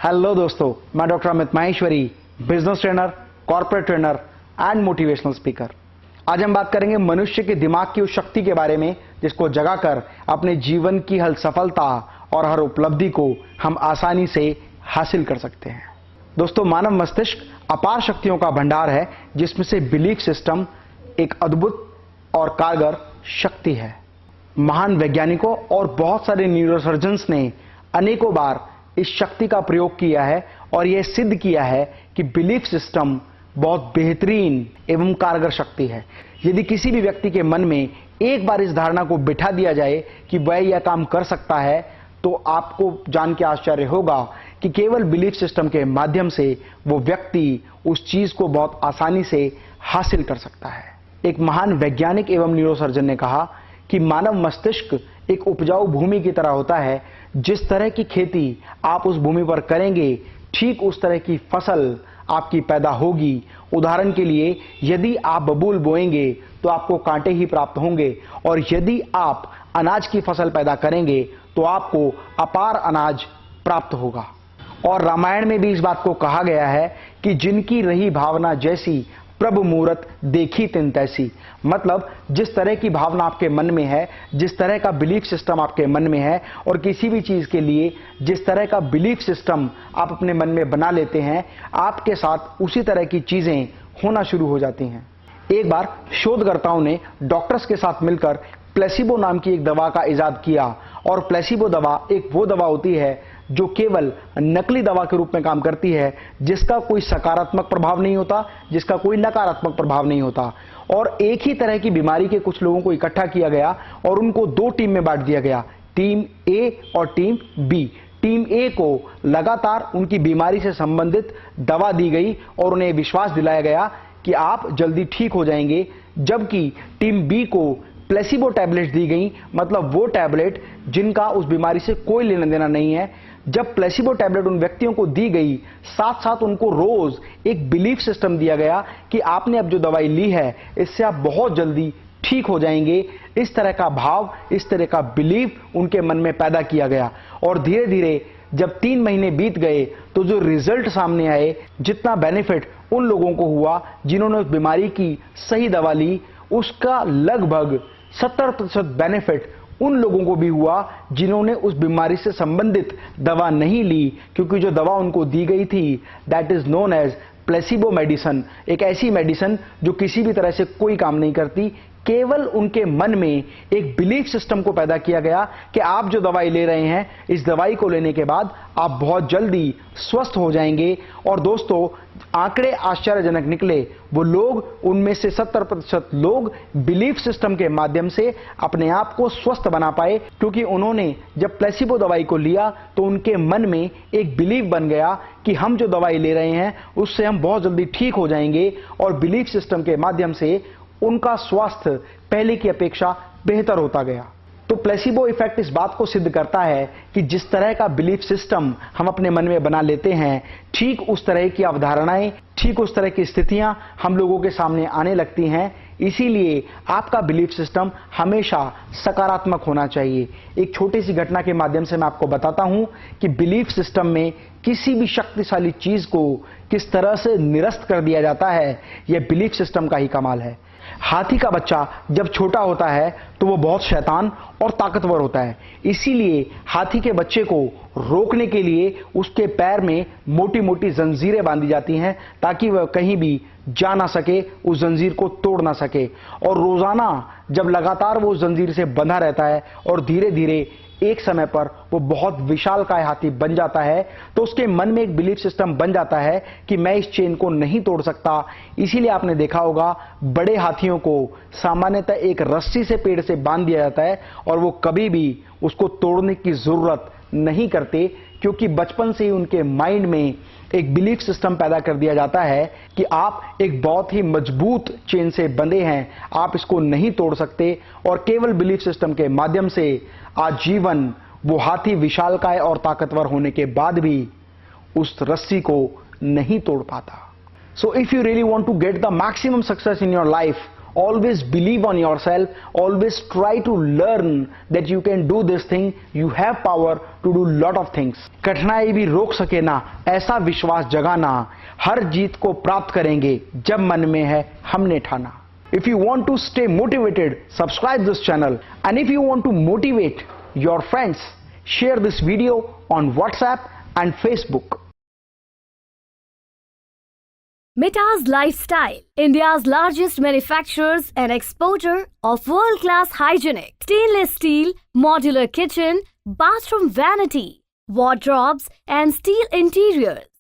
Hello दोस्तों, मैं doctor Amit Maheshwari, business trainer, corporate trainer and motivational speaker. आज हम बात करेंगे मनुष्य के दिमाग की उस शक्ति के बारे में जिसको जगाकर अपने जीवन की हर सफलता और हर उपलब्धि को हम आसानी से हासिल कर सकते हैं। दोस्तों, मानव मस्तिष्क अपार शक्तियों का भंडार है जिसमें से बिलीफ सिस्टम एक अद्भुत और कारगर शक्ति है। महान वैज्ञानिकों और बहुत सारे न्यूरोसर्जन्स ने अनेकों बार इस शक्ति का प्रयोग किया है और यह सिद्ध किया है कि बिलीफ सिस्टम बहुत बेहतरीन एवं कारगर शक्ति है। यदि किसी भी व्यक्ति के मन में एक बार इस धारणा को बिठा दिया जाए कि वह यह काम कर सकता है, तो आपको जान के आश्चर्य होगा कि केवल बिलीफ सिस्टम के माध्यम से वो व्यक्ति उस चीज को बहुत आसानी से हासिल कर सकता है। एक महान वैज्ञानिक एवं न्यूरोसर्जन ने कहा कि मानव मस्तिष्क एक उपजाऊ भूमि की तरह होता है। जिस तरह की खेती आप उस भूमि पर करेंगे, ठीक उस तरह की फसल आपकी पैदा होगी। उदाहरण के लिए, यदि आप बबूल बोएंगे तो आपको कांटे ही प्राप्त होंगे, और यदि आप अनाज की फसल पैदा करेंगे तो आपको अपार अनाज प्राप्त होगा। और रामायण में भी इस बात को कहा गया है कि जिनकी रही भावना जैसी, प्रभु मूरत देखी तिन तैसी। मतलब जिस तरह की भावना आपके मन में है, जिस तरह का बिलीफ सिस्टम आपके मन में है, और किसी भी चीज के लिए जिस तरह का बिलीफ सिस्टम आप अपने मन में बना लेते हैं, आपके साथ उसी तरह की चीजें होना शुरू हो जाती हैं। एक बार शोधकर्ताओं ने डॉक्टर्स के साथ मिलकर प्लेसिबो नाम की एक दवा का इजाद किया। और प्लेसिबो दवा एक वो दवा होती है जो केवल नकली दवा के रूप में काम करती है, जिसका कोई सकारात्मक प्रभाव नहीं होता, जिसका कोई नकारात्मक प्रभाव नहीं होता। और एक ही तरह की बीमारी के कुछ लोगों को इकट्ठा किया गया और उनको दो टीम में बांट दिया गया, टीम ए और टीम बी। टीम ए को लगातार उनकी बीमारी से संबंधित दवा दी गई और उन्हें विश्वास दिलाया गया कि आप जल्दी ठीक हो जाएंगे, जबकि टीम बी को प्लेसिबो टैबलेट दी गई, मतलब वो टैबलेट जिनका उस बीमारी से कोई लेना देना नहीं है। जब प्लेसिबो टैबलेट उन व्यक्तियों को दी गई, साथ साथ उनको रोज एक बिलीफ सिस्टम दिया गया कि आपने अब जो दवाई ली है, इससे आप बहुत जल्दी ठीक हो जाएंगे। इस तरह का भाव, इस तरह का बिलीफ उनके मन में पैदा किया गया। और धीरे धीरे जब 3 महीने बीत गए तो जो रिजल्ट सामने आए, जितना बेनिफिट उन लोगों को हुआ जिन्होंने उस बीमारी की सही दवा ली, उसका लगभग 70% बेनिफिट उन लोगों को भी हुआ जिन्होंने उस बीमारी से संबंधित दवा नहीं ली, क्योंकि जो दवा उनको दी गई थी, that is known as placebo medicine. एक ऐसी मेडिसिन जो किसी भी तरह से कोई काम नहीं करती। केवल उनके मन में एक बिलीफ सिस्टम को पैदा किया गया कि आप जो दवाई ले रहे हैं, इस दवाई को लेने के बाद आप बहुत जल्दी स्वस्थ हो जाएंगे। और दोस्तों, आंकड़े आश्चर्यजनक निकले। वो लोग, उनमें से 70% लोग बिलीफ सिस्टम के माध्यम से अपने आप को स्वस्थ बना पाए, क्योंकि उन्होंने जब प्लेसिबो दवाई को लिया तो उनके मन में एक बिलीफ बन गया कि हम जो दवाई ले रहे हैं उससे हम बहुत जल्दी ठीक हो जाएंगे। और बिलीफ सिस्टम के माध्यम से उनका स्वास्थ्य पहले की अपेक्षा बेहतर होता गया। तो प्लेसिबो इफेक्ट इस बात को सिद्ध करता है कि जिस तरह का बिलीफ सिस्टम हम अपने मन में बना लेते हैं, ठीक उस तरह की अवधारणाएं, ठीक उस तरह की स्थितियां हम लोगों के सामने आने लगती हैं। इसीलिए आपका बिलीफ सिस्टम हमेशा सकारात्मक होना चाहिए। एक छोटी सी घटना के माध्यम से मैं आपको बताता हूं कि बिलीफ सिस्टम में किसी भी शक्तिशाली चीज को किस तरह से निरस्त कर दिया जाता है, यह बिलीफ सिस्टम का ही कमाल है। हाथी का बच्चा जब छोटा होता है तो वो बहुत शैतान और ताकतवर होता है। इसीलिए हाथी के बच्चे को रोकने के लिए उसके पैर में मोटी मोटी जंजीरें बांधी जाती हैं, ताकि वह कहीं भी जा ना सके, उस जंजीर को तोड़ ना सके। और रोजाना जब लगातार वो उस जंजीर से बंधा रहता है और धीरे धीरे एक समय पर वो बहुत विशालकाय हाथी बन जाता है, तो उसके मन में एक बिलीफ सिस्टम बन जाता है कि मैं इस चेन को नहीं तोड़ सकता। इसीलिए आपने देखा होगा, बड़े हाथियों को सामान्यतः एक रस्सी से पेड़ से बांध दिया जाता है और वो कभी भी उसको तोड़ने की जरूरत नहीं करते, क्योंकि बचपन से ही उनके माइंड में एक बिलीफ सिस्टम पैदा कर दिया जाता है कि आप एक बहुत ही मजबूत चेन से बंधे हैं, आप इसको नहीं तोड़ सकते। और केवल बिलीफ सिस्टम के माध्यम से आजीवन वो हाथी विशालकाय और ताकतवर होने के बाद भी उस रस्सी को नहीं तोड़ पाता। So if you really want to get the maximum success in your life, always believe on yourself, always try to learn that you can do this thing, you have power to do lot of things. कठिनाई भी रोक सके ना ऐसा विश्वास जगाना, हर जीत को प्राप्त करेंगे जब मन में है हमने ठाना. If you want to stay motivated, subscribe this channel, and if you want to motivate your friends, share this video on WhatsApp and Facebook. Mita's Lifestyle, India's largest manufacturers and exporter of world-class hygienic stainless steel, modular kitchen, bathroom vanity, wardrobes and steel interiors.